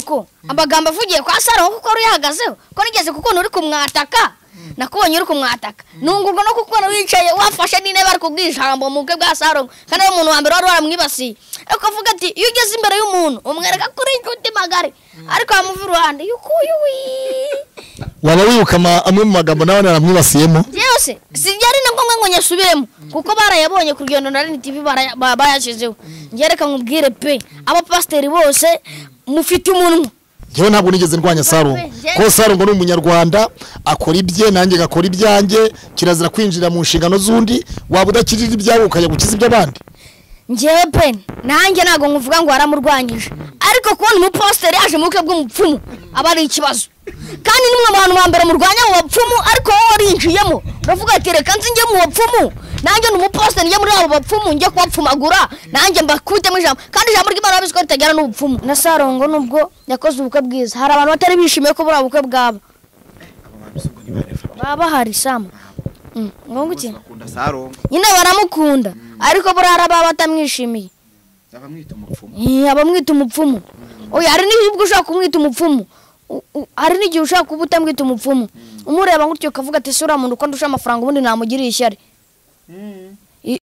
ko abagamba avugiye kwa Sarongo kuko ruyahagazeho ko nigeze kuko uri kumwataka nakubonye uri kumwataka nungurwa no kuko wicaye wafashe n'intebe ari kubwijambo mu bwe bwa Sarongo kandi umuntu wa mbere wari waramwibasiye ariko avuga ati iyo ugeze imbere y'umuntu umwereka kuri inshuti magari ariko amuva iruhande yukuyi waba wibuka amwe mu magambo nawe naramwibasiyemo yose sijyari na ngombwa ngo nyasubiremo kuko barayabonye ku rugendo na TV bayashizeho ngereka nkubwire pe aba pasiteri bose mufite umunwa jewe ntabwo nigeze ndwanya Sarongo ko Sarongo ni umunyarwanda akora ibye nanjye gakora ibyanjye kirazira kwinjira mu nshingano z'undi waba udakirira ibyawe ukajya gukiza iby'abandi njewe pe nanjye nago nkuvuga ngo waramurwanyije ariko kubona umupasiteri yaje mu bukwe bw'umupfumu aba ari ikibazo kandi nimwe abantu ba mbere murwanya mu bapfumu ariko wowe warinjiyemo uravuga ati reka nzi njye mu bapfumu nanjye n'umupasiteri njye muri abo bapfumu njye kubapfumagura nanjye mbakubitemo ijambo kandi ijambo ry'Imana babiziko ritagera n'ubupfumu na Sarongo nubwo yakoze ubukwe bwiza hari abantu batari bishimiye ko buri ubukwe bwabo baba hari sama ngo iki nyine baramukunda ariko burara baba batamwishimiye abamwita umupfumu oya hari n'ibyo ushaka kumwita umupfumu hari n'igihe ushaka kuba utamwita umupfumu umureba ngutyo ukavuga ati sura muntu uko ndusha amafaranga ubundi namugiriye ishyari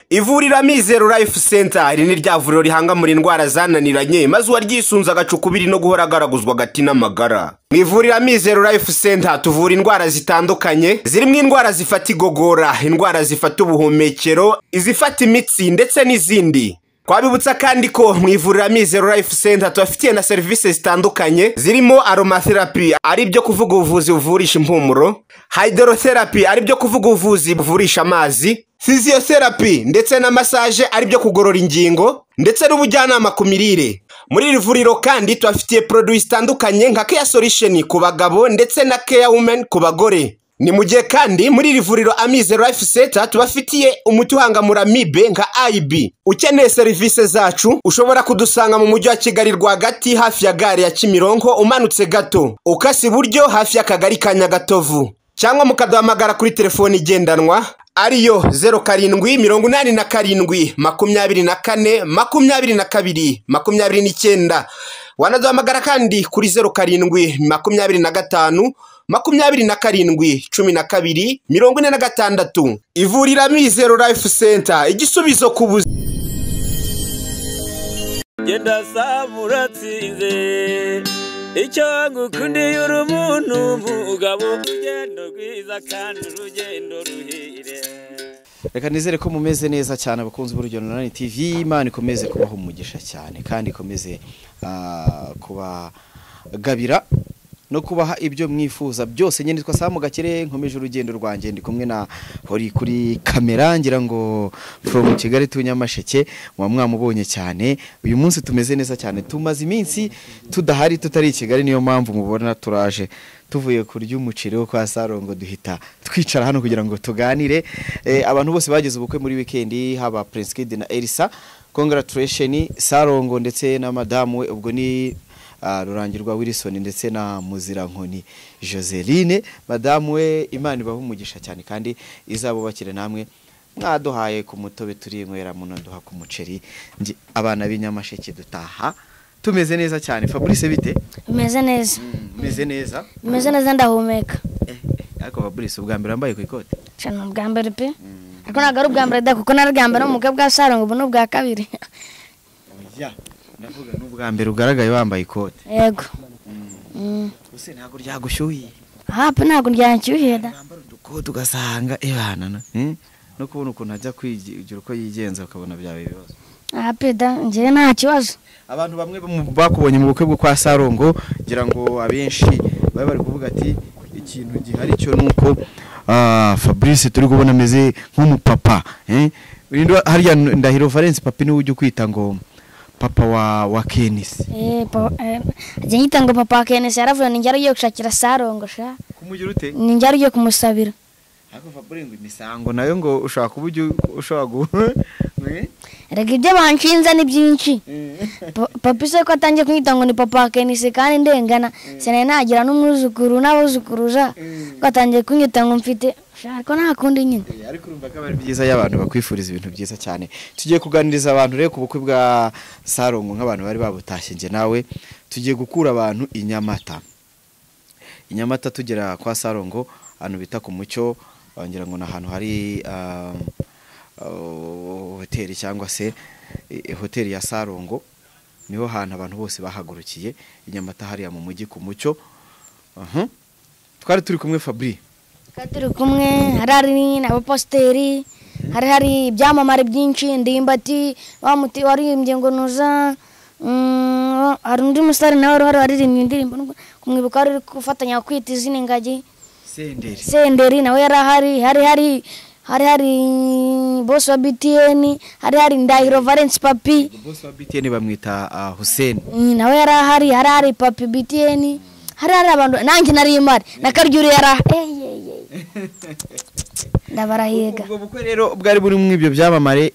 Ivuriro Amizero Life Center iri ni rya vuriro rihanga muri indwara zananiranye maze waryisunza agacukubiri no guhora garaguzwa gati n'amagara. Mu Ivuriro Amizero Life Center tuvura indwara zitandukanye zirimo indwara zifata igogora, indwara zifata ubuhumekero, izifata imitsi ndetse n'izindi. Kwabibutsa kandi ko mu Ivuriro Amizero Life Center tubafitiye na service zitandukanye zirimo aromatherapy ari byo kuvuga ubuvuzi buvurisha impumuro, hydrotherapy ari byo kuvuga ubuvuzi buvurisha amazi, physiotherapy ndetse na massage ari byo kugorora ingingo ndetse n'ubujyanama ku mirire. Muri iri vuriro kandi tubafitiye produits zitandukanye nka Care Solution ku bagabo ndetse na Care Women ku bagore. Ni mugihe kandi muri iri vuriro Amizero Life Center tubafitiye umuti uhangamura amibe nka IB. Ukeneye service zacu ushobora kudusanga mu mujyi wa Kigali rwagati hafi ya gare ya Kimironko umanutse gato ukasi buryo hafi y'akagari ka Nyagatovu cyangwa mukaduhamagara kuri telefone igendanwa ariyo 0787242229 wanaduhamagara kandi kuri 0725271246. Ivuriro Amizero Life Center igisubizo ku buzima. Genda samuratsinze icyo ngukundiye uri umuntu mugabo urugendo rwiza kandi urugendo ruhire. Reka nizere ko mumeze neza cyane abakunzi b'Urugendo Online TV. Imana ikomeze kubaho umugisha cyane kandi ikomeze kuba gabira no kubaha ibyo mwifuza byose. Nyine twa Samu Gakire nkomeje urugendo rwanjye ndi kumwe na hori kuri kamera ngira ngo from Kigali tunyamasheke mwamubonye cyane. Uyu munsi tumeze neza cyane, tumaze iminsi tudahari tutari Kigali, niyo mpamvu mubona turaje tuvuye kurya umuceri wo kwa Sarongo duhita twicara hano kugira ngo tuganire. Abantu bose bageze ubukwe muri weekend, haba Prince Kid na Elisa. Congratulations Sarongo ndetse na madame we, ubwo ni Rurangirwa Wilson ndetse na Muzirankoni Joseline. Madame we Imana ibaho umugisha cyane kandi izabubakire namwe mwaduhaye ku mutobe turi nywera muno duha ku muceri. Abana b'inyamasheke dutaha tumeze neza cyane. Fabrice bite? Meze neza. Meze neza? Meze neza ndahumeka. Ariko Fabrice ubwa mbere ambaye ku ikote? Cyane ubwa mbere pe. Ariko nagaru ubwa mbere da kuko naragambara mu bwa Sarongo ubu no bwa kabiri. Ya. Ndavuga n'ubwa mbere ugaragaye wambaye ikote. Yego. Use ntago ryagushyuhiye? Pe ntago ryancyuhiye da. Nambara udukote ugasanga ebana no kubona ukuntu ajya kwigira uko yigenza ukabona byawe bibazo. Pe da ngiye nta kibazo. Abantu bamwe bakubonye mu bukwe bwo kwa Sarongo ngira ngo abenshi bari kuvuga ati ikintu gihari cyo nuko Fabrice turi kubona ameze nk'umupapa. Hariya Ndahiro Valence papi niwe ujye kwita ngo papa wa Kenisi. Ajya nyita ngo papa wa Kenisi yaravuye ninjye ugiye gushakira Sarongo sha. Kumugira ute? Ninjye ugiye kumusabira. Ariko Fabrice ngo imisango nayo ngo ushaka kubujye ushaka Rega ibyo banshinza ni byinshi. Papa se ko atangiye kwita ngo ni papa wa Kenisi kandi ndengana sene nagira n'umwuzukuru n'abuzukuruza ko atangiye kunyita ngo mfite shaka nta kundi nyine ariko urumva ko ari byiza y'abantu bakwifuriza ibintu byiza cyane tugiye kuganiriza abantu rero ku bukwe bwa Sarongo nk'abantu bari babutashye nge nawe tugiye gukura abantu Inyamata tugera kwa Sarongo ahantu bita ku Mucyo ngira ngo n'ahantu hari hoteli cyangwa se hoteli ya Sarongo niho hantu abantu bose bahagurukiye Inyamata hariya mu mujyi ku Mucyo twari turi kumwe Fabri turi kumwe hari n'abaposteri hari ibyamamare byinshi Ndimbati wamuti waririmbye ngo nuza hari undi musare nawe wari waririmbye indirimbo kumwibuka ari gufatanya kwita izina ingagi Senderi nawe hari boss wa BTN hari Ndahiro Valence Papi boss wa BTN bamwita Hussein nawe hari Papi BTN hari abantu nanjye nari imari nakaryuri ndabarahiga ubwo bukwe rero bwari buri mu ibyo byamamare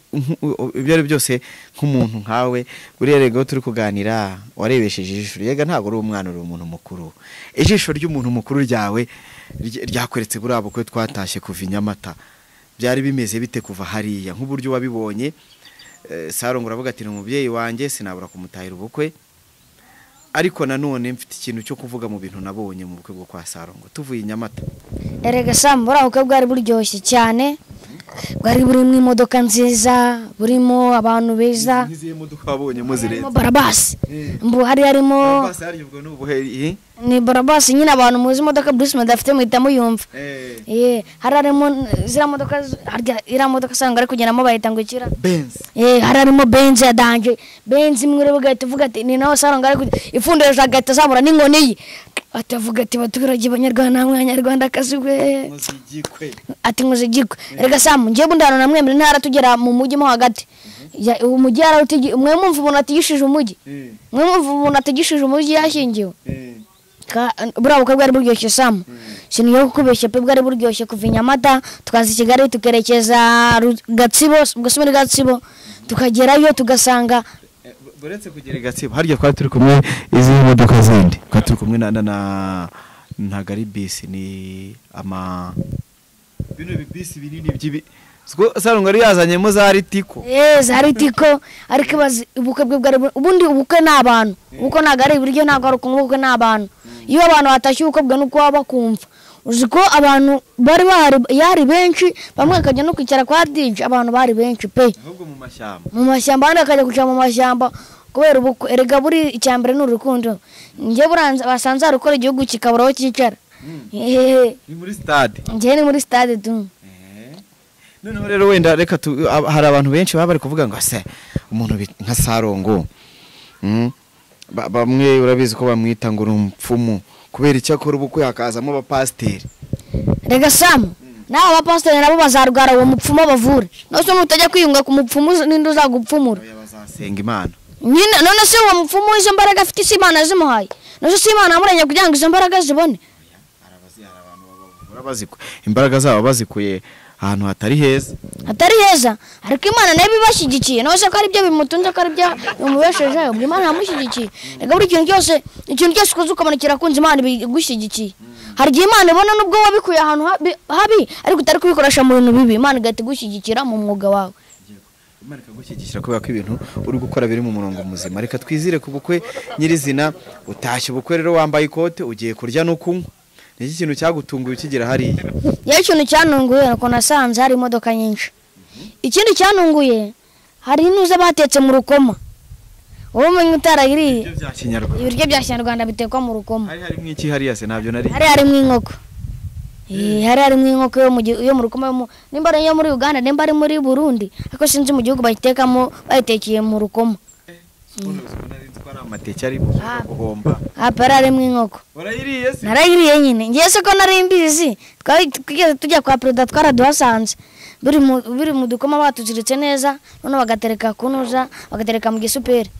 ibyo ari byose nk'umuntu nkawe urerega turi kuganira warebesheje ijisho yega ntago uri umwana uri umuntu mukuru ijisho ry'umuntu mukuru ryawe ryakweretse buri abukwe twatashye kuva Inyamata byari bimeze bite kuva hariya nk'uburyo wabibonye Sarongo uravuga ati umubyeyi wanjye sinabura kumutahira ubukwe ariko nanone mfite ikintu cyo kuvuga mu bintu nabonye mu bukwe bwo kwa Sarongo tuvuye Inyamata erega sambura ubukwe bwari buryoshye cyane bwari burimo imodoka nziza burimo abantu beza niziye modoka wabonye muzire Barabasi mbu harimo Barabasi hari ubwo n'ubuheri ni Barabasi nyine abantu muzi imodoka Bruce madafite muhita muyumva harimo zira modoka ira modoka sanga ari kugendamo bahita ngo ikira Benz harimo Benz ya danje Benz imwe rero gahita uvuga ati ni naho Sarongo ari ifundisha gahita zamura n'inkoni ye atavuga ati baturage banyarwanda mwanyarwanda kazigwe ati nguzigikwe erega Samu ngiye bundano namwe muri ntara tugera mu mujyi mo hagati umujyi arauti mwe mumva umuntu atigishije umujyi mwe mumva umuntu atigishije umujyi yashingiwe bravo ko bwari buryoshye Samu siniyo kukubeshya pe bwari buryoshye kuva Inyamata tukaza Kigali tukerekeza Gatsibo gusubira Gatsibo tukagerayo tugasanga buretse kugera Gatsibo harya twari turi kumwe izi modoka zindi twari turi kumwe na gari bisi ni ama bino bisi binini by'ibi Sarongo ari yazanyemo za Ritiko za Ritiko ariko bazi ubukwe bwe bwari ubundi ubukwe n'abantu uko nagari buryo nago ari ubukwe n'abantu iyo abantu batashye ubukwe bwe nuko bakumva uziko abantu bari yari benshi bamwe akajya no kwicara kwa DJ abantu bari benshi pe ahubwo mu mashyamba bandi akajya kuca mu mashyamba kubera ubukwe erega buri icyambere n'urukundo ngiye buranza basanze arukora igihugu kikaburaho cyicara ni muri stade ngiye ni muri stade tu noneho rero wenda reka hari abantu benshi baba bari kuvuga ngo se umuntu nka Sarongo bamwe urabizi ko bamwita ngo urumfumu kubera icyo akora ubukwe hakazamo abapasteri rega Samu naho abapasteri nabo bazarwara uwo mupfumu bavure no se mutajya kwiyunga ku mupfumu ninde uzagupfumura bazasenga Imana nyine none se uwo mupfumu izo mbaraga afite isi Imana zimuhaye no se Imana amurenya kugira ngo izo mbaraga zibone baziko imbaraga zabo bazikuye ahantu hatari heza ariko Imana nayo bibashyigikiye no se ko ari byo bimutunze ko ari byo umubesheje ubwo Imana yamushyigikiye rega buri ikintu cyose ukoze ukamanukira kunze Imana bigushyigikiye hari igihe Imana ibona nubwo wabikuye ahantu habi ariko utari kubikoresha mu bintu bibi Imana igahita igushyigikira mu mwuga wawe Imana ikagushyigikira kubera ko ibintu uri gukora biri mu murongo muzima reka twizire ku bukwe nyirizina utashye ubukwe rero wambaye ikote ugiye kurya no kunywa iki kintu cyagutunguye ukigera hariya ikintu cyanunguye ko nasanze hari imodoka nyinshi ikindi cyanunguye hari inuze batetse mu rukoma wowe umenye utarayiriye ibiryo bya Kinyarwanda bitekwa mu rukoma hari mwiki hariya se nabyo nari hari mw'inkoko hari mw'inkoko yo mu rukoma nimba ari yo muri Uganda nimba ari muri Burundi ariko sinzi mu gihugu bayitekamo bayitekeye mu rukoma amateke ari guhomba aparare mw'inkoko warayiriye se narayiriye nyine ngiye se ko nari mbizi twigeze tujya kwa Perezida twaraduhasanze biri mu dukoma batuziritse neza none bagatereka kunuza bagatereka mu gisuperi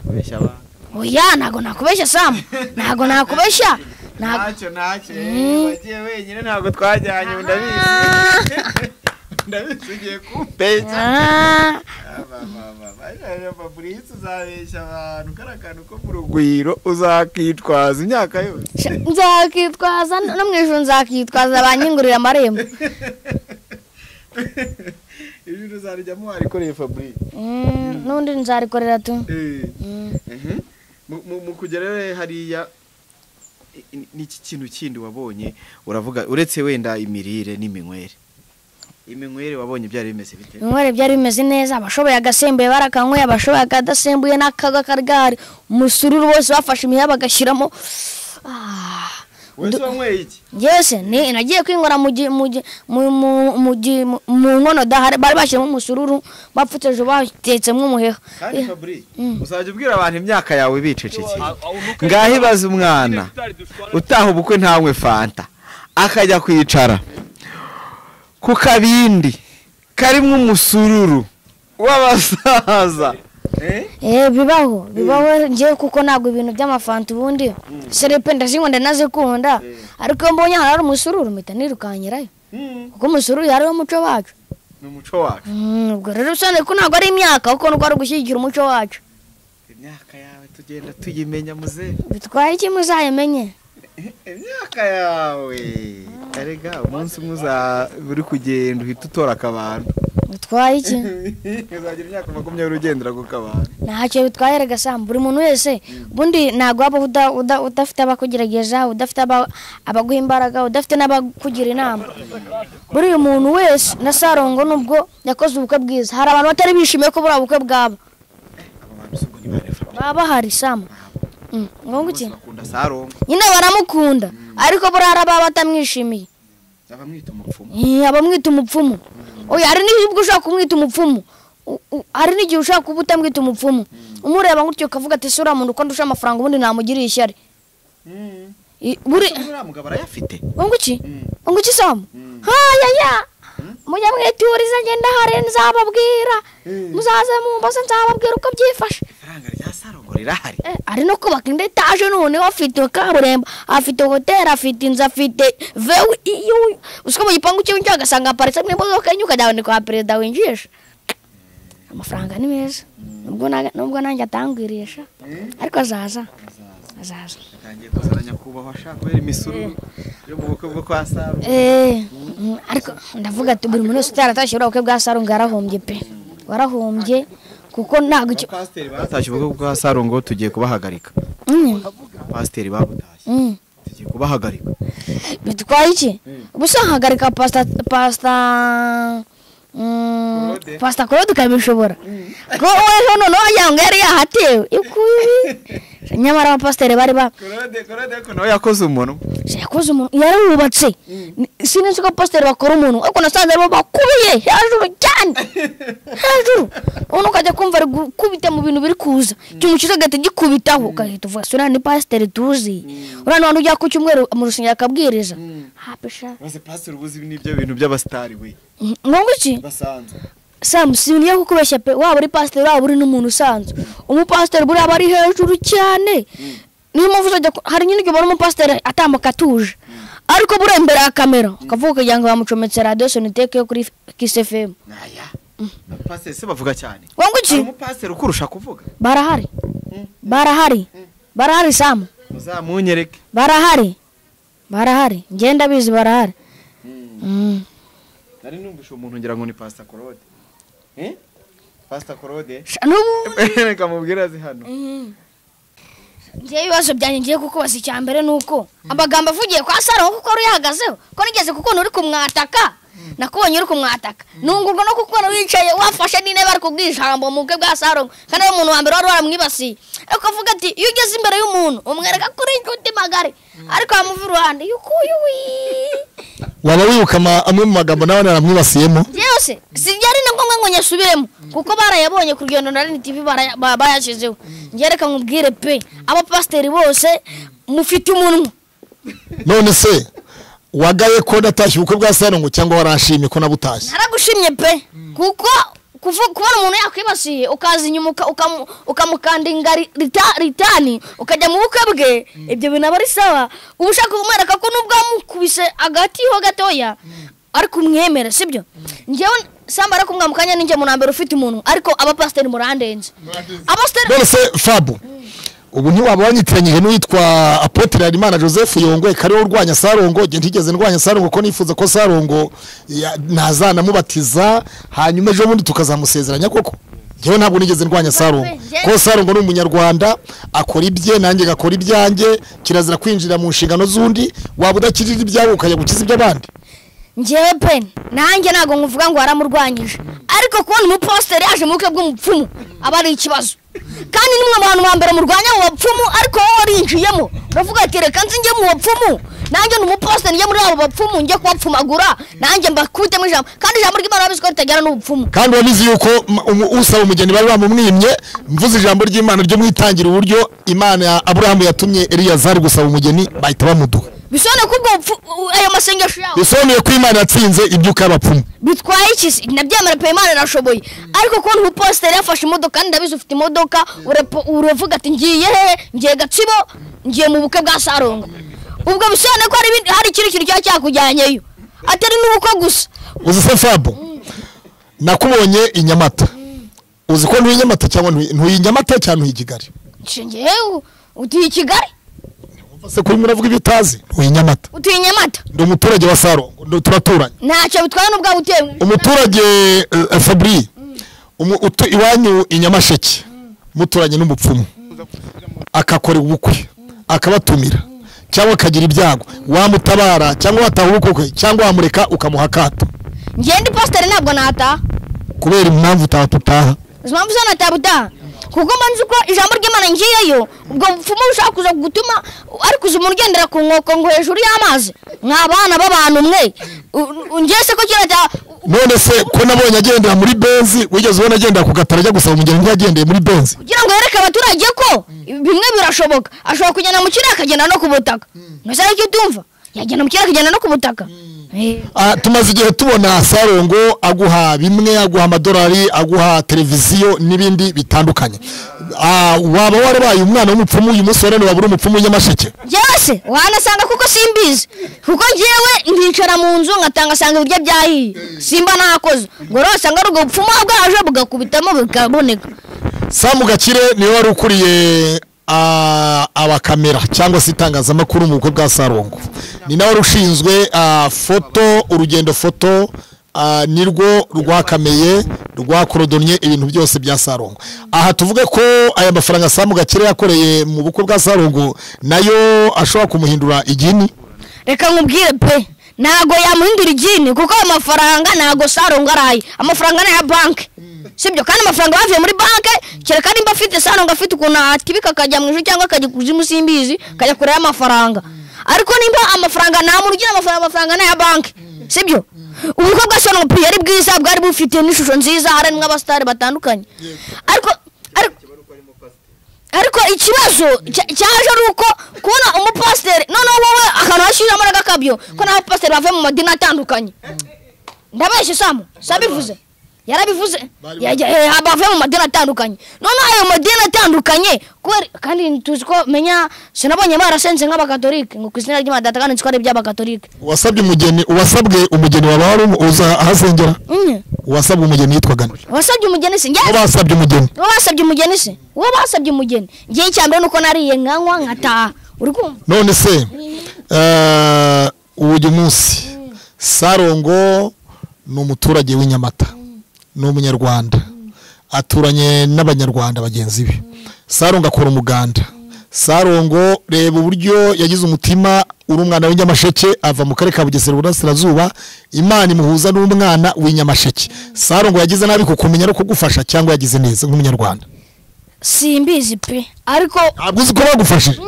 kubeshya ba oya nago nakubeshya Samu nago nakubeshya ntacyo wagiye wenyine ntago twajyanye ndabizi ndabisugiye kumpeja Ah, Fabrice uzabeshya abantu karakantu ko mu rugwiro uzakitwaza imyaka yose nzakitwaza no mu ijuru nzakitwaza banyingurira amarembo. ibintu uzarijyamo warikoreye Fabrice N'undi nzarikorera tu. mu kugera hariya n'iki kintu kindi wabonye uravuga uretse wenda imirire n'iminywere wabonye byari bimeze bite? Inywere byari bimeze neza, abashoboye agasembuye barakanyweye, abashoboye akadasembuye n'akaga kargari, umusururu bose bafashe imiheha bagashyiramo. Wese wanyweye iki? Yese nagiye kwingora mu nkono dahari bari bashyiramo umusururu bapfuteje batetsemo umuheha. Kandi Fabrice uzajya ubwira abantu imyaka yawe bicecekeye. Ngaho ibaza umwana utaha ubukwe ntanywe fanta akajya kwicara ku kabindi karimo umusururu w'abasaza. Bibaho ngiye kuko ntabwo ibintu by'amafanta ubundi serepe ndazinkunda nazikunda, ariko iyo mbonye hari umusururu mpita nirukanyirayo kuko umusururu yari umuco wacu. N'umuco wacu Ubwo rero usane ko ntabwo ari imyaka kuko nuko ari gushyigikira umuco wacu. imyaka yawe tugenda tuyimenya muze Bitwaye iki muzayimenye? imyaka yawe erega umunsi umwe uri kugenda uhita utora akabantu. Bitwaye iki? Uzagira imyaka 20 ugendera ku kabanda. Ntacyo bitwaye rega Sam, buri muntu wese bundi ntabwo waba udafite abakugerageza, udafite abaguha imbaraga, udafite n'abakugira inama. Buri muntu wese na Sarongo nubwo yakoze ubukwe bwiza, hari abantu batari bishimiye ko buri ubukwe bwabo baba hari Sam. Ngongo iki? Bakunda Sarongo. Nyine baramukunda ariko burara baba batamwishimiye. Abamwita umupfumu. Abamwita umupfumu. Oya hari n'ibyo ushaka kumwita umupfumu. Hari n'igihe ushaka kuba utamwita umupfumu. Umureba ngutyo ukavuga ati sura muntu uko ndusha amafaranga ubundi namugiriye ishyari. Buri mugabo arayafite. Ngo iki Sam? Ya. Mujya mwituriza ngenda hari nzababwira. Muzaze mumbaze nzababwira uko byifashe. Faranga rya Sarongo rirahari. Ari no kubaka etaje none afite kaburemba, afite hotel, afite inzu, afite vewe usiko mu gipangu cyo agasanga aparitse n'imodoka nyuka cyane kwa perezida winjisha. Amafaranga ni meza. Nubwo nanjye atangwirisha. Ariko azaza. Atangiye kuzaranya kubaho ashaka kubera imisuru yo mu bukwe bwo kwa Sarongo. Ariko ndavuga ati buri muntu wese utaratashye ubukwe bwa Sarongo yarahombye pe. Warahombye kuko ntago pasiteri batashye ubukwe bwa Sarongo tugiye kubahagarika. Pasiteri babutashye. Tugiye kubahagarika. Bitwaye iki? Ubusa hagarika pasta Claude kabishobora. Ko weho none wajyango yari yahatewe. Ikubi. Nyamara abapasiteri bari ba Claude ko nawe yakoze umuntu. Yakoze umuntu yarubatse. Sinzi ko pasiteri bakora umuntu ariko nasanze aribo bakubiye hejuru cyane. Hejuru. Uno kajya kumva ari gukubita mu bintu biri kuza. Cyumukiza gate gikubitaho gahita uvuga sura ni pasiteri tuzi. Urana wantu ujya ku cyumweru mu rusengero akabwiriza. Hapisha. Base pasiteri ubuzi n'ibyo bintu by'abastari we. Ngongo iki? Basanzwe. Sam siniye kukubeshya pe waba uri pasiteri waba uri n'umuntu usanzwe. Umupasiteri buri aba ari hejuru cyane. Niyo mpamvu uzajya hari nyine igihe ubona umupasiteri atambuka atuje. Ariko buri imbere ya kamera akavuga kugira ngo bamucometse radio Soniteke yo kuri Kiss FM. Naya. Pasiteri se bavuga cyane. Ngongo iki? Umupasiteri ukurusha kuvuga. Barahari Sam. Muzamunyereke. Barahari. Ngenda bizi barahari. Nari numvisha umuntu ngira ngo ni Pastor Claude. Pastor Claude. Reka mubwira azi hano. Ngiye ibibazo byanjye ngiye kukubaza icyambere nuko amagambo avugiye kwa Sarongo kuko ari yahagazeho ko nigeze kuko uri kumwataka nakubonye uri kumwataka nungurwa no kuko wicaye wafashe n'intebe ari kubwijambo mu bwe bwa Sarongo kandi umuntu wa mbere wari waramwibasiye ariko avuga ati iyo ugeze imbere y'umuntu umwereka kuri inshuti magare ariko amuva iruhande yukuyi waba wibuka amwe mu magambo nawe naramwibasiyemo byose sijyari na ngombwa ngo nyasubiremo kuko barayabonye ku rugendo na TV bayashyizeho ngereka nkubwire pe abapasiteri bose mufite umunwa none se wagaye ko natashye ubukwe bwa Sarongo cyangwa warashimye ko nabutashye naragushimye pe kuko kubona umuntu yakwibasiye ukaza inyuma ukamukandinga ritani ukajya mu bukwe bwe ibyo bintu aba ari sawa uba ushaka kumwereka ko nubwo wamukubise agati ho gatoya ariko umwemera sibyo ngewe samba ariko mwamukanya ninjye munambere ufite umuntu ariko abapasiteri murandenze abasiteri none se Fabu ubu ntiwaba wanyitiranyije n'uwitwa Apotre Harimana Joseph Yongwe kariho urwanya Sarongo nge ntigeze ndwanya Sarongo ko nifuza ko Sarongo ntazana mubatiza hanyuma ejo bundi tukazamusezeranya koko ngewe ntabwo nigeze ndwanya Sarongo ko Sarongo ni umunyarwanda akora ibye nanjye gakora ibyanjye kirazira kwinjira mu nshingano z'undi waba udakirira ibyawe ukajya gukiza iby'abandi ngewe pe nanjye ntabwo nkuvuga ngo waramurwanyije ariko kubona umupasiteri yaje mu bukwe bw'umupfumu aba ari ikibazo kandi nimwe abantu bambere murwanya mu bapfumu ariko wowe warinjiyemo uravuga ati reka nzi njye mu bapfumu nanjye ni umupasiteri njye muri abo bapfumu njye kubapfumagura nanjye mbakutemo ijambo kandi ijambo ry'Imana babizi ko ritagera n'ubupfumu kandi wabizi yuko usaba umugeni bari bamumwimye mvuze ijambo ry'Imana ryo mwitangira uburyo Imana Aburahamu yatumye Eliyazari gusaba umugeni bahita bamuduha bisone kubwo ayo masengesho yawe bisonuye ko Imana yatsinze ibyuka y'abapfumu bitwaye iki nabyemera pe Imana irashoboye ariko ko umupasiteri yafashe imodoka kandi ndabizi ufite imodoka uravuga ati ngiye ngiye Gatsibo ngiye mu bukwe bwa Sarongo ubwo bisone ko hari kintu cyakujyanyeyo atari nuko gusa uzi se Fabu nakubonye inyamata uzi ko ntuye Nyamata cyangwa ntuye Nyamata cyangwa ntuye Kigali nshingiye utuye Kigali se kuri muravuga ibitazi ntuye Nyamata utuye Nyamata ndi umuturage wa Sarongo turaturanye ntacyo bitwaye n'ubwa utewe umuturage Fabri iwanyu inyamasheke muturanye n'umupfumu akakora ubukwe akabatumira cyangwa akagira ibyago wamutabara cyangwa wataha ubukwe cyangwa wamureka ukamuha akato ngende pasiteri ntabwo nataha kubera impamvu utaha impamvu zo nataha kuko manzi ko ijambo ry'Imana ngiyeyo ubwo bupfumu bushaka kuza gutuma ariko uzi umuntu ugendera ku nkoko ngo hejuru y'amazi mwabana b'abantu mwe ngese ko kirata none se ko nabonye agendera muri benzi wigeze ubona agendera ku gatara ajya gusaba umugeni ntiyagendeye muri benzi kugira ngo yereke abaturage ko bimwe birashoboka ashobora kugenda mu kirere akagenda no ku butaka ntose icyo utumva yagenda mu kirere akagenda no ku butaka tumaze igihe tubona Sarongo aguha bimwe aguha amadolari aguha televiziyo n'ibindi bitandukanye waba warabaye umwana w'umupfumu uyu munsi warane wabura umupfumu w'Nyamasheke byose wanasanga kuko simbizi kuko ngewe nticara mu nzu ngatanga sanga ibiryo byahiye simba nakoze ngo rose anga rugo upfumu bwaje bugakubitamo bikaboneka Samu Gakire niwe wari ukuriye abakamera cyangwa se itangazamakuru mu bukwe bwa Sarongo ni nawe rushinzwe foto urugendo foto nirwo rwakameye rwakorodonye ibintu byose bya Sarongo aha tuvuge ko aya mafaranga Samu Gakire yakoreye mu bukwe bwa Sarongo nayo ashobora kumuhindura igini reka nkubwire pe nago yamuhindura igini kuko ayo mafaranga nago Sarongo araye amafaranga na ya banki sibyo kandi amafaranga bavuye muri banki kereka nimba afite Sarongo afite ukuntu atibika akajya mu ijuru cyangwa akajya kuzimu simbizi kajya kureba amafaranga ariko nimba amafaranga nta muntu ugira amafaranga na ya banki sibyo ubukwe bwa Sarongo yari bwiza bwari bufite n'ishusho nziza harimo abasitari batandukanye ariko ikibazo cyaje ari uko kubona umupasiteri noneho wowe akantu hashyiramo n'agakabyo ko n'abapasiteri bavuye mu madini atandukanye ndabeshye Samu sabivuze yarabivuze bavuye mu madini atandukanye noneho ayo madini atandukanye kandi tuzi ko menya sinabonye barasenze nk'abakatolike ngo ku izina ry'Imana Data kandi nziko ari iby'abakatolike wasabye umugeni waba wari uza ahasengera wasabye umugeni yitwaga wasabye umugeni se basabye umugeni se uwo basabye umugeni ngiye cyambere nuko nariye nkanywa nkataha uri kumva none se uyu munsi Sarongo ni umuturage w'Inyamata ni umunyarwanda aturanye n'abanyarwanda bagenzi be Sarongo akora umuganda Sarongo reba uburyo yagize umutima uri umwana w'Inyamasheke ava mu karere ka Bugesera Burasirazuba Imana imuhuza n'umwana w'Inyamasheke Sarongo yagize nabi kukumenya no kugufasha cyangwa yagize neza nk'umunyarwanda simbizi pe ariko abuze ko bagufashije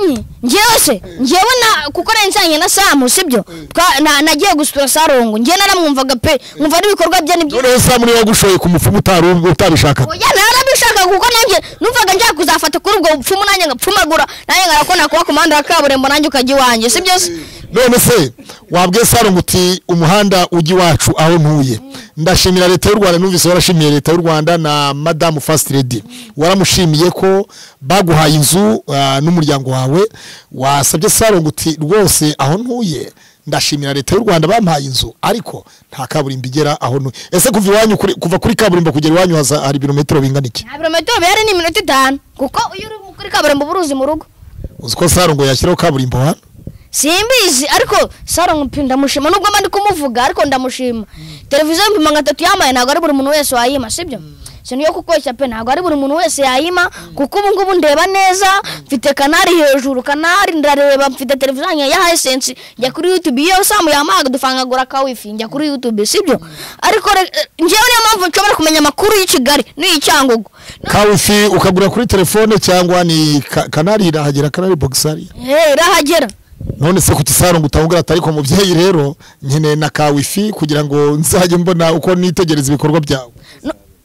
ngewe kuko nensanye na Samu sibyo nagiye gusura Sarongo ngiye naramwumvaga pe nkumva n'ibikorwa bye nibyo none Samu niwe wagushoye ku mupfumu utabishaka oya narabishaka kuko nanjye numvaga njya kuzafata kuri ubwo bupfumu nanjye ngapfumagura nanjye ngarakona kuba ku muhanda wa kaburimbo nanjye ukajya iwanjye sibyo none se wabwiye Sarongo uti umuhanda ujya iwacu aho ntuye ndashimira leta y'u Rwanda numvise warashimiye leta y'u Rwanda na Madame First Lady waramushimiye ko baguhaye inzu n'umuryango wawe wasabye Sarongo uti rwose aho ntuye ndashimira leta y'u Rwanda bampaye inzu ariko nta kaburimbo igera aho ese kuva kuri kaburimbo kugera iwanyu hari ibirometero bingana iki? Nta birometero bihari ni iminota 5 kuko iyo uri kuri kaburimbo buruzi mu rugo. Uzi ko Sarongo yashyiraho kaburimbo hano? Simbizi ariko Sarongo ndamushima nubwo mandi kumuvuga ariko ndamushima. Televiziyo mpima 3 yamaye ntago ari buri muntu wese wayima sibyo? Siniyo kukoshya pe ntago ari buri muntu wese yayima kuko ubu ngubu ndeba neza mfite kanari hejuru kanari ndareba mfite televiziyo ya Hisense njya kuri YouTube iyo Samu yamaga dufangagura ka wifi njya kuri YouTube sibyo? Ariko njyewe niyo mpamvu nshobora kumenya amakuru y'i Kigali n'icyangugu. Ka wifi ukagura kuri telefone cyangwa ni kanari irahagera kanari boxari? Irahagera. None se kuki Sarongo utangura atari ko muvyeyi rero nkene na ka wifi kugira ngo nzajye mbona uko nitegereza ibikorwa byawe.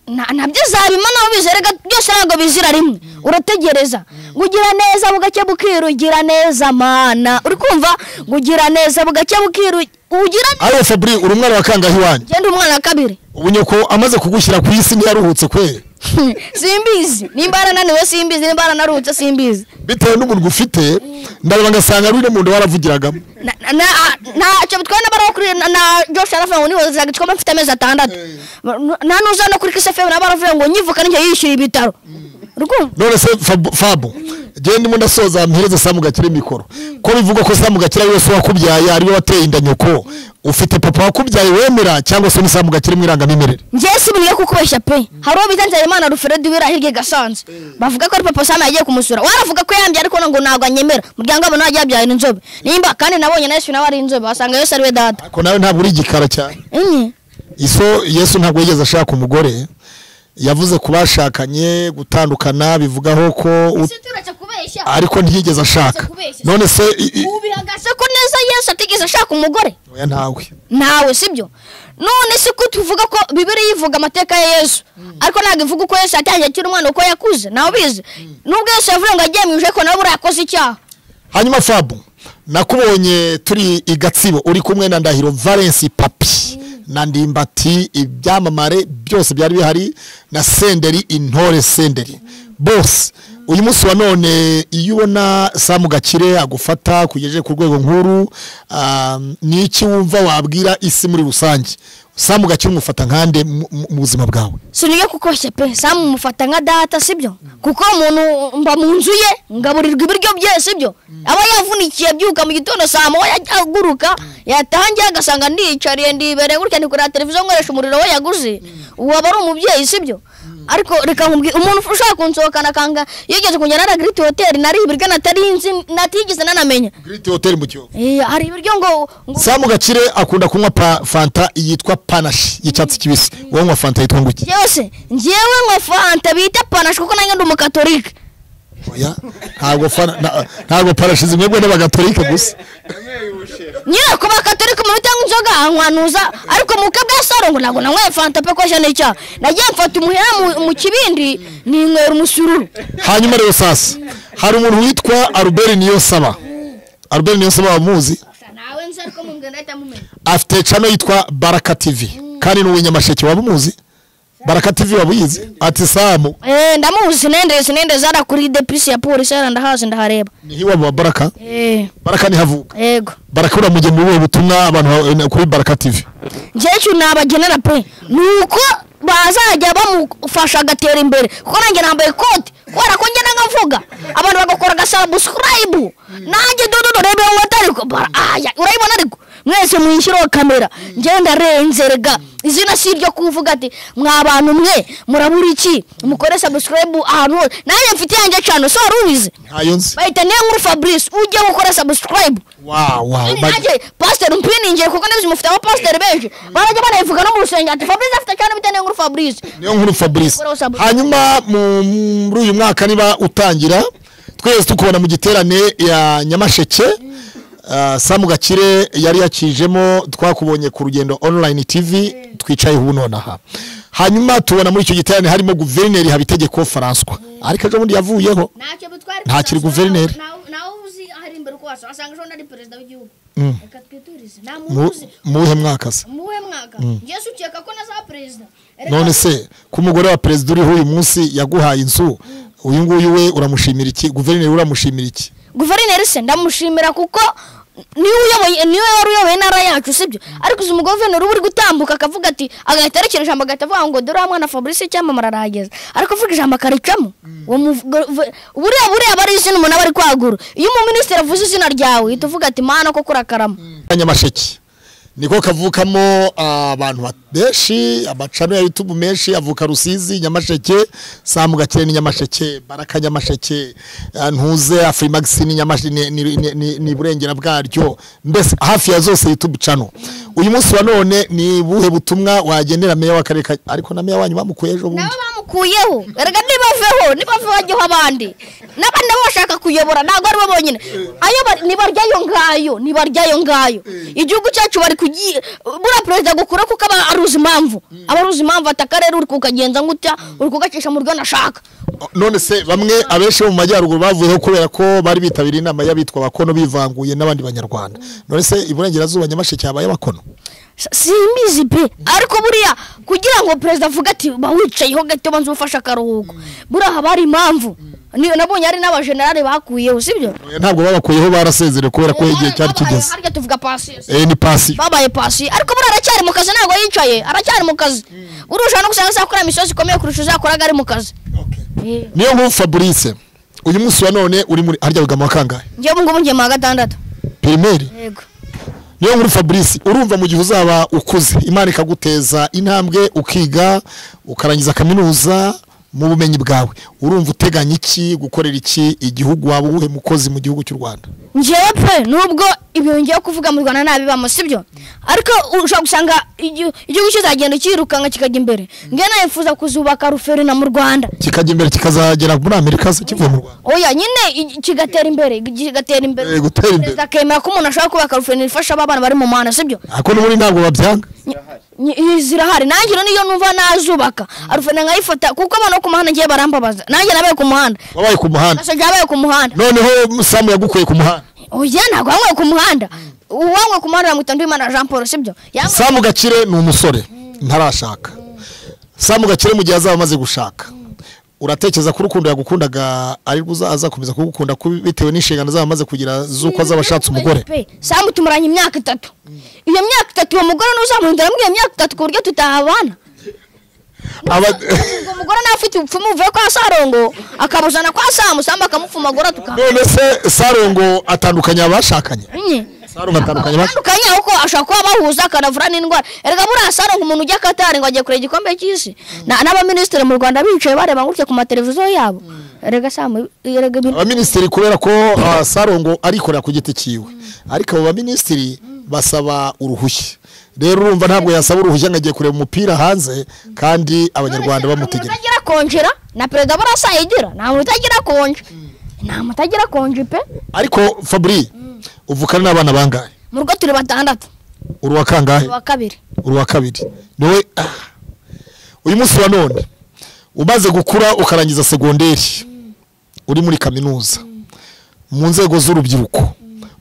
Nabyo zabimana ubizerega byose ntago bizira rimwe urategereza gugira neza bugake bukirugira neza mana uri kumva gugira neza bugake ugira ayo Fabri uri umwana wa kangahe wanyu? Genda umwana wa kabiri. Ubunyoko amaze kugushyira ku isi ntiyaruhutse kwe? Simbizi nimbara naniwe simbizi nimbara naruhutse simbizi bitewe n'umuntu ufite ndabona ngasanga ruri mu ndo waravugiragamo ntacyo bitwana bara kuri na Josh aravuga ngo niwe zagitwa mfite amezi 6 nta nuza no kuri Kisefe nabaravuga ngo nyivuka ninjye yishyura ibitaro. None se Fabo genda mu ndasoza mpereze Samu Gakire mikoro ko bivugwa ko Samu Gakire wese wakubyaye ari we wateye inda nyoko ufite papa wakubyaye wemera cyangwa se Samu Gakire mwiranga mimerere? Ngiye siburiye kukubeshya pe hari uwo bitanze Imana Rufred wira hirye Gasanze bavuga ko ari papa Samu yagiye kumusura waravuga ko yambye ariko ngo ntago anyemera muryango abo najya byaye inzobe nimba kandi nabonye na Yesu nawe ari inzobe basanga Yesu ari we data ko nawe ntabwo uri igikara cyane. Yesu ntabwo yigeze ashaka umugore yavuze kubashakanye gutandukana bivugaho ko ariko ntiyigeze ashaka. None se ubihagase ko neza Yesu atigeze ashaka umugore? Oya nawe sibyo? None se ko tuvuga ko Bibiliya ivuga amateka ya Yesu ariko ntago ivuga uko Yesu atangiye akiri umwana uko yakuze nawe bize nubwo Yesu yavuze ngo agiye muje ko nawe urakoze icyaha. Hanyuma Fabu nakubonye turi igatsibo uri kumwe na Ndahiro Valence Papi na Ndimbati ibyamamare byose byari bihari na Senderi intore Senderi boss. Uyu munsi wa none iyo ubona Samu Gakire agufata kugejeje ku rwego nkuru ni iki wumva wabwira isi muri rusange? Samu Gakire umufata nkande mu buzima bwawe? Siniye kukoshya pe Samu umufata nka data sibyo? Kuko umuntu mba mu nzu ye ngaburirwa ibiryo bye sibyo? Aba yavunikiye byuka mu gitondo Samu yaguruka yatangiye agasanga ndicariye ndibere gutya ni kuri televiziyo nkoresha umuriro we yaguze uwo aba ari umubyeyi sibyo? Ariko reka nkubwi umuntu ushaka kunsohokana kanga yigeze kujyana na Great Hotel nari ibiryo natarinzi natigeze nanamenya. Great Hotel mu cyo hari ibiryo ngo Samu Gakire akunda kunywa Fanta yitwa Panache y'icyatsi kibisi wowe nywa Fanta yitwa nguki? Yose ngiyewe nywa Fanta bita Panache kuko nanjye ndi umukatolika. Oya ntabwo Panache zimwebwe n'abagatolika gusa nyine kuba katolika mu bitanga inzoga ankwanuza ariko mu kabwa Sarongo ntabwo nanywa Fanta pe kwasha n'icya nagiye mfata umuhera mu kibindi ninywera umusururu. Hanyuma rero sasa hari umuntu witwa Albert Niyonsaba. Albert Niyonsaba wamuzi? Nawe nzi ariko mu ngenda mumenya afite channel yitwa Baraka TV kandi n'uw'inyamasheke wamuzi? Baraka TV wabuyizi? Ati Samu ndamuzi nende zara kuri deputy ya police ndahazi ndahareba. Ni hiwa wa Baraka? Baraka ni havuka? Yego. Baraka uramujye mu buhe butumwa abantu kuri Baraka TV? Ngecu nabagenera pe nuko bazajya bamufasha gatera imbere kuko nanjye nambaye koti kubera ko ngenda ngavuga abantu bagakora subscribe nanjye dodo rebe watariko urayibona ariko mwese mwinshiro kamera ngenda renzerega izina si ryo kuvuga ati mwa bantu mwe murabura iki mukore subscribe ahantu nanjye mfite yanjye cyane so rubize ntayonze bayita ne nkuru Fabrice ujye gukora subscribe. Wow nanjye pastor mpininje kuko nabizi mufite aba pastor benshi barajya banayivuga no mu rusengero ati Fabrice afite cyane bitane nkuru Fabrice niyo nkuru Fabrice. Hanyuma muri uyu mwaka niba utangira twese tukubona mu giterane ya Nyamasheke Samu Gakire yari yakijemo twakubonye ku Rugendo Online TV twicaye ubu nonaha. Hanyuma tubona muri icyo giterane harimo guverineri Habitegeko François ariko ejo bundi yavuyeho nta kiri guverineri nawe uzi ahari imbere ko asanga ari perezida w'igihugu. Reka twiturize muhe mwaka se Yesu cyeka ko naza perezida. None se ku mugore wa perezida uri uyu munsi yaguhaye inzu uyu nguyu we uramushimira iki? Guverineri uramushimira iki? Guverineri se ndamushimira kuko niwe wari uyoboye intara yacu sibyo ariko uzi umuguverineri uba uri gutambuka akavuga ati agahita arekera ijambo agahita avuga ngo dore mwana Fabrice cyamamara arahageze ariko avuga ijambo akaricamo buriya bari izina umuntu aba ari kwagura iyo umuminisitiri avuze izina ryawe uhita uvuga ati mana ko kurakarama Nyamasheke niko kavukamo abantu benshi amacano ya YouTube menshi avuka Rusizi Nyamasheke Samu Gakire ni Nyamasheke Baraka Nyamasheke Ntuze Afrimax ni Nyamasheke ni burengera bwaryo mbese hafi ya zose YouTube channel uyu munsi wa none ni buhe butumwa wagendera meya w'akarere ariko na meya wanyu bamukuye ejo bundi bamukuyeho erega nibaveho wajyeho abandi n'abandi bashaka kuyobora nago ari babonyine ayo nibaryayo ngayo igihugu cyacu bari bura president gukura kuko abaruzi impamvu atakarere uri kukagenza ngutya uri kugacisha mu ryo nashaka none se bamwe abeshe mu majyaruguru bavuyeho kubera ko bari bitabiriye inama y'abitwa bakono bivanguye n'abandi banyarwanda none se iburengerazuba Nyamasheke yabaye bakono simbizi pe ariko buriya kugira ngo president avuga ati bawicayeho gato banze ufasha karuhuko buriya habari impamvu nabonye ari n'abagenerale bakuyeho sibyo ntabwo babakuyeho barasezere kubera ko igihe cyari kigeze harya tuvuga pasi ni pasi babaye pasi ariko buriya aracyari mu kazi ntabwo yicaye aracyari mu kazi urusha no gusanga zakora imisozi ikomeye kurusha uzakoraga ari mu kazi niyo nk'ubu Fabrice uyu munsi wa none uri muri harya wiga mu kangahe ngiye ngo ngiye mu 6 primaire yego niyo nkuru Fabrice urumva mu gihe uzaba ukuze Imana ikaguteza intambwe ukiga ukarangiza kaminuza mu bumenyi bwawe urumva uteganya iki gukorera iki igihugu waba uhe mukozi mu gihugu cy'u Rwanda ngiye pe nubwo ibyo ngiye kuvuga mu Rwanda nabibamo sibyo ariko ushaka gusanga igihugu kizagenda kirukanga kikajya imbere ngiye nayifuza kuzubaka ruferina mu Rwanda kikajya imbere kikazagera muri Amerika se kivuye mu Rwanda oya nyine kigatera imbere gutera imbere zakemera ko umuntu ashaka kubaka ruferina ifasha abana bari mu mahana sibyo ako n'uri ntabwo babyanga zirahari nanjye niyo numva nazubaka arufena nkayifata kuko abana ku muhanda ngiye barambabaza nanjye nabaye ku muhanda wabaye ku muhanda nasoje abaye ku muhanda noneho Samu yagukuye ku muhanda oya ntabwo wanywe ku muhanda uwanywe ku muhanda bamwita Ndimana Jean Paul sibyo Samu Gakire ni umusore ntarashaka Samu Gakire mu gihe azaba amaze gushaka uratekereza ko urukundo yagukundaga ari aza komeza kugukunda bitewe n'inshingano zaba amaze kugira zuko azabashatse umugore Samu tumuranye imyaka 3 iyo myaka 3 uwo mugore n'uzamuhindura mu myaka 3 ku buryo tutahabana umugore nafite upfumu uvuye kwa Sarongo akabuzana kwa Samu akamufumagura none se Sarongo atandukanye abashakanye Sarongo atandukanye uko ashaka kuba bahuza akaravura n'indwara erega buriya Sarongo umuntu ujya Katari ngo ajye kure igikombe cy'isi n'abaministeri mu Rwanda bicaye bareba ngutse ku mateleviziyo yabo erega Samu abaministeri kubera ko Sarongo arikorera ku giti cyiwe ariko abo baministeri basaba uruhushya rero urumva ntabwo yasaba uruhushya ngagiye kureba umupira hanze kandi abanyarwanda bamutegera utagira konjera na president barasayigira nta mutagira konje nta mutagira konje pe ariko Fabri uvukana n'abana bangahe mu rugo turi 6 uri wa kangahe uri wa kabiri niwe uyu munsi wa none umaze gukura ukarangiza segonderi uri muri kaminuza mu nzego z'urubyiruko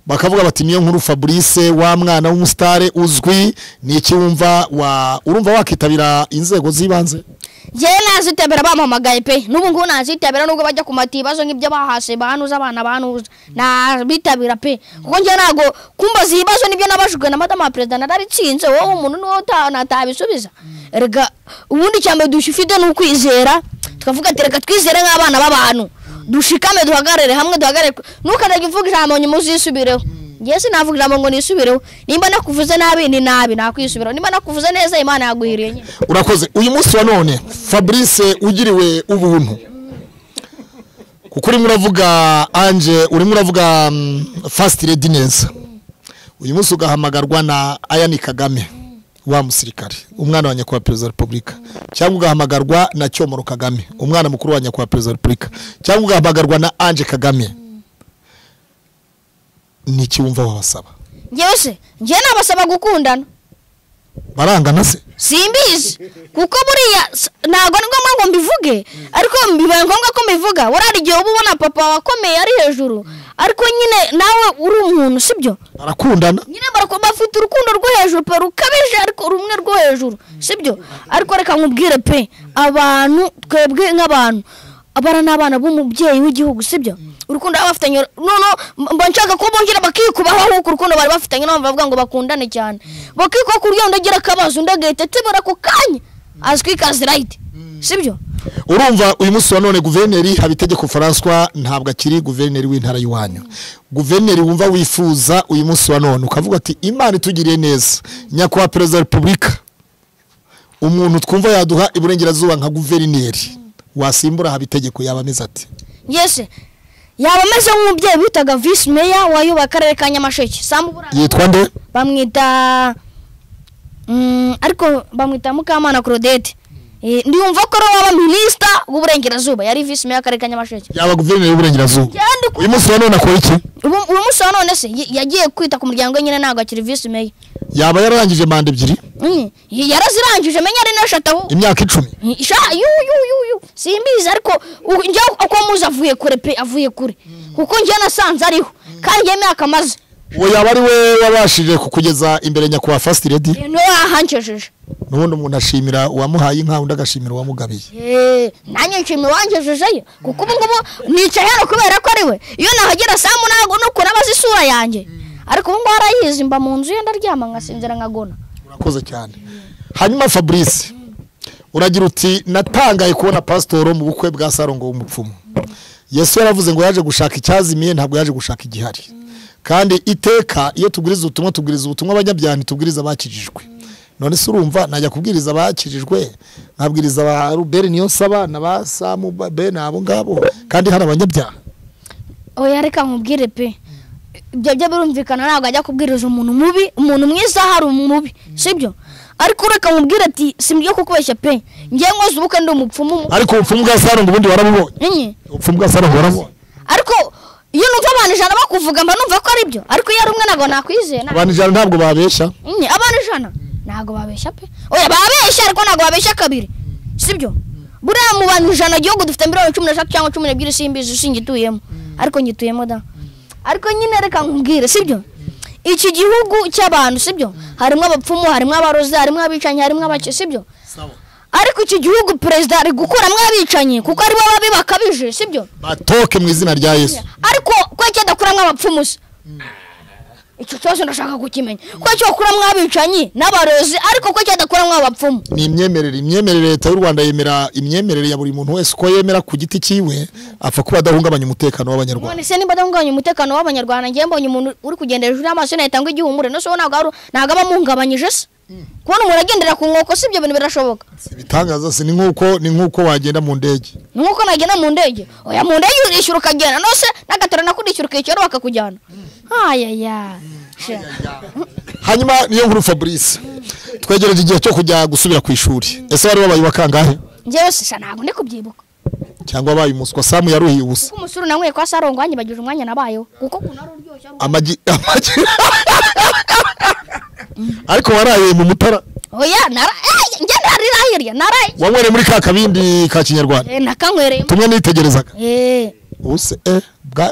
bakavuga bati niyo nkuru Fabrice wa mwana w'umustare uzwi ni iki urumva wakitabira inzego zibanze je nazitabira bampamagaye pe nubu ngo nazitabira nubwo bajya kumatibazo nk'ibyo bahase bahanuza abana bahanuza na bitabira pe kuko nje nago kumbaza ibibazo nibyo nabashujwe na madame president naritsinze wowe umuntu no natabisubiza erega ubundi cyambe dushifide n'ukwizera tukavuga ati reka twizere nk'abana b'abantu dushikame duhagarere hamwe duhagarere nukanaga ivuga ijambo nyumuzisubireho Yesu navuga ijambo ngo nisubireho nimba nakuvuze nabi ni nabi nakwisubiraho nimba nakuvuze neza Imana yaguhiriye nyine urakoze uyu munsi wa none Fabrice ugiriwe ubuntu kuko uri muravuga Ange uri muravuga First Lady neza uyu munsi ugahamagarwa na Ayani Kagame wa musirikare umwana wa nyakubahwa Perezida wa Repubulika cyangwa ugahamagarwa na Cyomoro Kagame umwana mukuru wa nyakubahwa Perezida wa Repubulika cyangwa ugahamagarwa na Ange Kagame niki wumva wabasaba ngiye nabasaba gukundana barangana se simbizi kuko buriya ntago ni ngombwa ngo mbivuge ariko bibaye ngombwa ko mbivuga warari igihe uba ubona papa wakomeye ari hejuru ariko nyine nawe uri umuntu sibyo barakundana nyine bafite urukundo rwo hejuru pe rukabije ariko rumwe rwo hejuru sibyo ariko reka nkubwire pe abantu twebwe nk'abantu abana n'abana b'umubyeyi w'igihugu sibyo urukundo baba bafitanye none mba nshaka ko bongera bakikubaho huko urukundo bari bafitanye no bavuga ngo bakundane cyane bakikuba ku ryo ndagira kabazo ndagahita tibara ko kanya azwi kazi right sibyo urumva uyu munsi wa none guverineri Habitegeko François ntabwo akiri guverineri w'intara y'Iwanyu guverineri wumva wifuza uyu munsi wa none ukavuga ati Imana itugiriye neza nyakwa perezida wa Republika umuntu twumva yaduha iburengerazuba nka guverineri wasimbura Habitegeko yaba ameze ati yes yaba ameze nk'umubyeyi bitaga vice mayor wayo bakarere ka Nyamasheke yitwa nde bamwita ariko bamwita Mukamana Claudette ndiyumva ko waba minister w'uburengerazuba yari vice mayor akarere ka Nyamasheke yaba guverineri w'uburengerazuba uyu munsi wa none akora iki uyu munsi wa none se yagiye kwita ku muryango nyine ntabwo akiri vice mayor yaba yararangije manda ebyiri yarazirangije menya ari nashataho imyaka 10 yu simbizi ariko njye uko muza avuye kure kuko njye nasanze ariho kandi imyaka maze uwo yaba ari we wabashije kukugeza imbere nyakwa first lady no ahanjejeje nubundi umuntu ashimira uwamuhaye inka undi agashimira uwamugabiye nanjye nshimira wanjejeje kuko ubu ngubu nicaye hano kubera ko ari we iyo nahagera saa munago no kurabaza isura yanjye ariko ubu ngo arayizi mba mu nzu ye ndaryama ngasinzira nkagona urakoze cyane hanyuma Fabrice uragira uti natangaye kubona pastor mu bukwe bwa Sarongo w'umupfumu Yesu yaravuze ngo yaje gushaka icyazimiye ntabwo yaje gushaka igihari kandi iteka iyo tuguriza ubutumwa abanyabyaha tubwiriza abakijijwe none se urumva najya kubwiriza abakijijwe nkabwiriza ba Ruberi niyo saba na ba Samu Ben abo ngabo kandi hari abanyabyaha oya reka nkubwire pe ibyo birumvikana ntabwo ajya kubwiriza umuntu mubi umuntu mwiza hari umubi sibyo ariko reka nkubwire ati simbyo kukubeshya pe ngiye nkoze ubukwe ndi umupfumu ariko ubupfumu bwa Sarongo ubundi warabubonye ubupfumu bwa Sarongo warabubonye ariko iyo numva abantu ijana bakuvuga mba numva ko ari byo ariko iyo ari umwe ntabwo nakwizera abantu ijana ntabwo babeshya abantu ijana ntabwo babeshya pe oya babeshya ariko ntabwo babeshya kabiri sibyo buriya mu bantu ijana igihugu dufite miliyoni 13 cyangwa 12 simbizi singituyemo ariko ngituyemo da ariko nyine reka nkubwire sibyo iki gihugu cy'abantu sibyo harimo abapfumu harimo abarozi harimo abicanyi harimo abake sibyo ariko iki gihugu president ari gukora mwabicanye kuko ari bo babi bakabije sibyo batoke mu izina rya Yesu ariko ko cyadakura mwabapfumu icyo cyose ndashaka kukimenya ko cyo kura mwabicanye n'abarozi ariko ko cyadakura mwabapfumu ni imyemerere leta y'u Rwanda yemera imyemerere ya buri muntu wese ko yemera ku giti ciwe apfa kuba adahungabanya umutekano w'abanyarwanda none se nimba adahungabanya umutekano w'abanyarwanda ngiye mbonye umuntu uri kugendera hejuru y'amaso yatanga igihumure no so ntabwo abamuhungabanyije se kubona umuntu agendera ku nkoko si ibyo bintu birashoboka bitangaza se ni nkuko wagenda mu ndege ni nkuko nagenda mu ndege oya mu ndege urishyura ukagenda no se n'agatara nakudishyura ukishyura bakakujyana ayaya hanyuma niyo nkuru Fabrice twegereje igihe cyo kujya gusubira ku ishuri ese wari wabaye wakangahe njyewe se ntabwo ndi kubyibuka cyangwa wabaye umuswa Samu yaruhiye ubusa kuko umusuru namwe kwa Sarongo wanyibagije umwanya nabayeho kuko kunari uryoshye amagi ariko waraye mu Mutara oya njye ndarira naraye wamwere muri ka kabindi ka Kinyarwanda nakanywereye tumwe nitegerezaga ubuse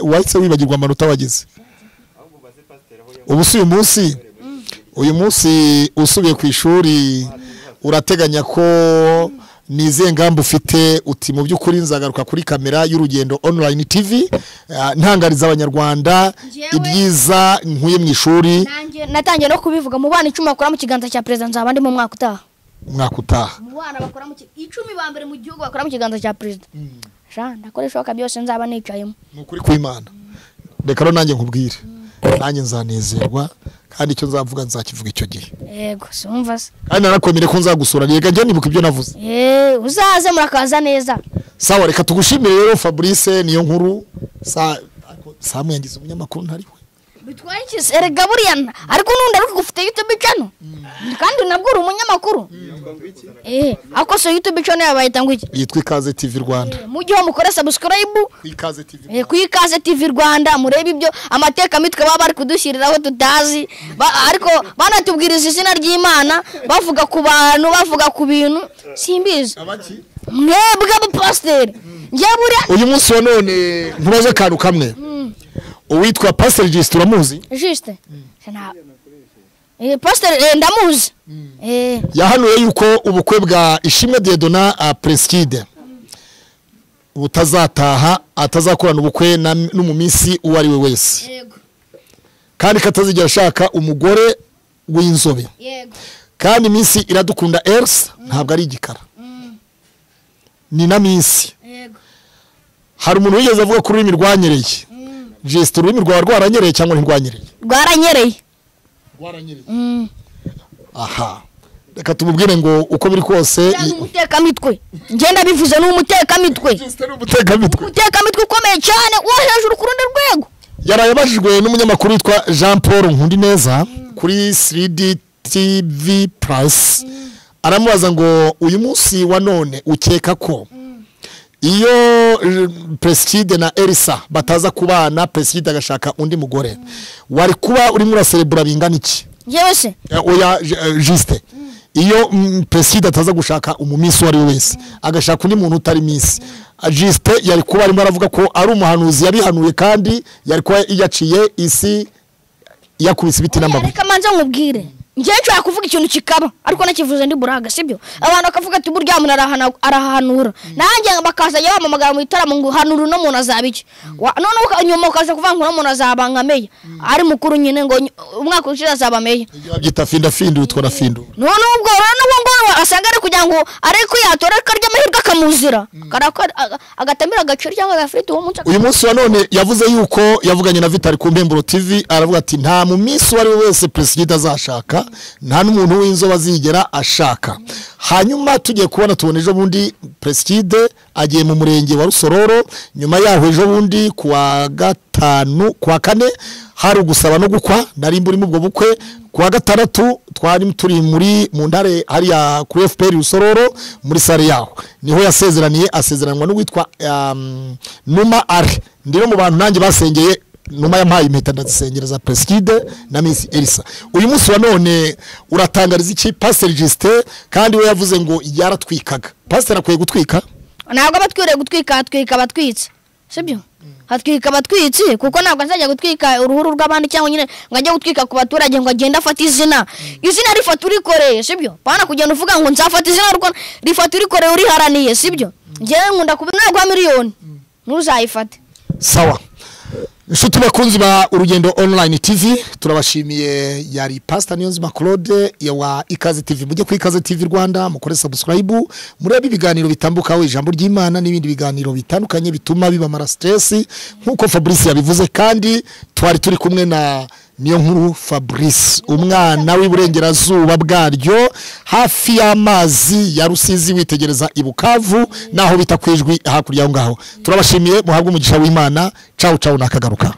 wahise wibagirwa amanota wagize ubusi uyu munsi usubiye ku ishuri urateganya ko nize ngamba ufite uti mu by'ukuri nzagaruka kuri kamera y'urugendo online TV ntangariza abanyarwanda ibyiza nkuye mu ishuri natangiye no kubivuga mu bana 10 bakora mu kiganza cya president nzaba ndi mu mwaka utaha mu bana bakora mu 10 ba mbere mu gihugu bakora mu kiganza cya president ndakoresha byose nzaba nicayemo nukuri kw'Imana reka nanjye nkubwire nanjye nzanezerwa kandi icyo nzavuga nzakivuga icyo gihe yego sumva se kandi narakwemere ko nzagusura rega njye nibuka ibyo navuze uzaze murakaza neza sawa reka tugushimire rero Fabrice niyo nkuru Samu yangize umunyamakuru ntari we bitwaye iki erega buriya ariko nundi ari kugufite YouTube channel kandi nabwo uri umunyamakuru ako so YouTube channel yabayita ngo iki yitwa Ikaze TV Rwanda mu gihe mukora subscribe Ikaze TV ku Ikaze TV Rwanda murebe ibyo amateka mitwe baba bari kudushyiriraho tutazi ariko banatubwiriza izina ry'Imana bavuga ku bantu bavuga ku bintu simbizi mwebwe abapasiteri ngiye buriya uyu munsi wa none ntubaze kantu kamwe uwitwa Pastor Juste uramuzi Juste Pastor ndamuzi yahanuye yuko ubukwe bwa Ishimwe Diedona Preskide butazataha atazakorana ubukwe no mu minsi uwo ari we wese yego kandi katazigera ashaka umugore w'inzobe yego kandi iminsi iradukunda Elsa ntabwo ari igikara ni na minsi yego hari umuntu wigeze avuga ko ururimi rwanyereye Just ururimi rwawe rwaranyereye cyangwa ntirwanyereye rwaranyereye aha reka tumubwire ngo uko biri kose umutekamitwe ngenda bivuze n'umutekamitwe umutekamitwe ukomeye cyane wo hejuru ku rundi rwego yarayabajijwe n'umunyamakuru witwa Jean Paul Nkundineza kuri 3D TV Plus aramubaza ngo uyu munsi wa none ukeka ko iyo Prestige na Elsa bataza kubana Prestige agashaka undi mugore wari kuba urimo uraserebura bingana iki yewe se oya Juste iyo Prestige ataza gushaka umumisi wari wese agashaka undi muntu utari misi Juste yari kuba arimo aravuga ko ari umuhanuzi yabihanuye kandi yari kuba yaciye isi yakubise ibiti n'amabuye reka manza nkubwire ngiye nshaka kuvuga ikintu kikaba ariko nakivuze ndi buraga sibyo abantu bakavuga ati burya umuntu arahanura nanjye bakaza yamamagara mu itaramo ngo hanura no muntu azabiki none nyuma ukaza kuvuga ngo umuntu azabangameye ari mukuru nyine ngo umwaka ushira azabameye byita finda witwa na findu none ubwo ngo asanga ari kugira ngo ariko yatora karya amahirwe akamuzira agatamira agaciro cyangwa agafriti uwo munsi uyu munsi wa none yavuze yuko yavuganye na Vital ku Mbemburo TV aravuga ati nta mu minsi wari wese Prestige azashaka nta n'umuntu w'inzoba azigera ashaka hanyuma tugiye kubona tubona ejo bundi Prestige agiye mu murenge wa Rusororo nyuma yaho ejo bundi kuwa gatanu kuwa kane hari ugusaba no gukwa nari mburi mu bwo bukwe kuwa gatandatu twari turi mu ndare hariya kuri FPR Rusororo muri sare yaho niho asezeranwa no witwa Numa Are ndiro mu bantu nanjye basengeye Numa yampaye impeta ndazisengereza Prestige na Miss Elsa uyu munsi wa none uratangariza iki Pastor Juste kandi we yavuze ngo yaratwikaga Pastor akwiye gutwika ntabwo abatwire gutwika atwika abatwitse sibyo hatwika abatwitse kuko ntabwo nzajya gutwika uruhuru rw'abandi cyangwa nyine ngo ajye gutwika ku baturage ngo agenda afata izina rifata urikoreye sibyo bana kugenda uvuga ngo nzafata izina ruko rifata urikoreye uriharaniye sibyo ngewe nkunda kubinagwa miliyoni ntuzayifate sawa Nshuti bakunzi ba Urugendo Online TV turabashimiye yari Pastor Niyonzima Claude wa Ikaze TV mujye ku Ikaze TV Rwanda mukore subscribe murebe ibiganiro bitambukaho ijambo ry'Imana n'ibindi biganiro bitandukanye bituma bibamara stress nkuko Fabrice yabivuze kandi twari turi kumwe na niyo nkuru Fabrice umwana w'iburengerazuba bwaryo hafi y'amazi ya Rusizi witegereza ibukavu naho bitakwijwi hakurya ngaho turabashimiye muhabwe umugisha w'Imana ciao nakagaruka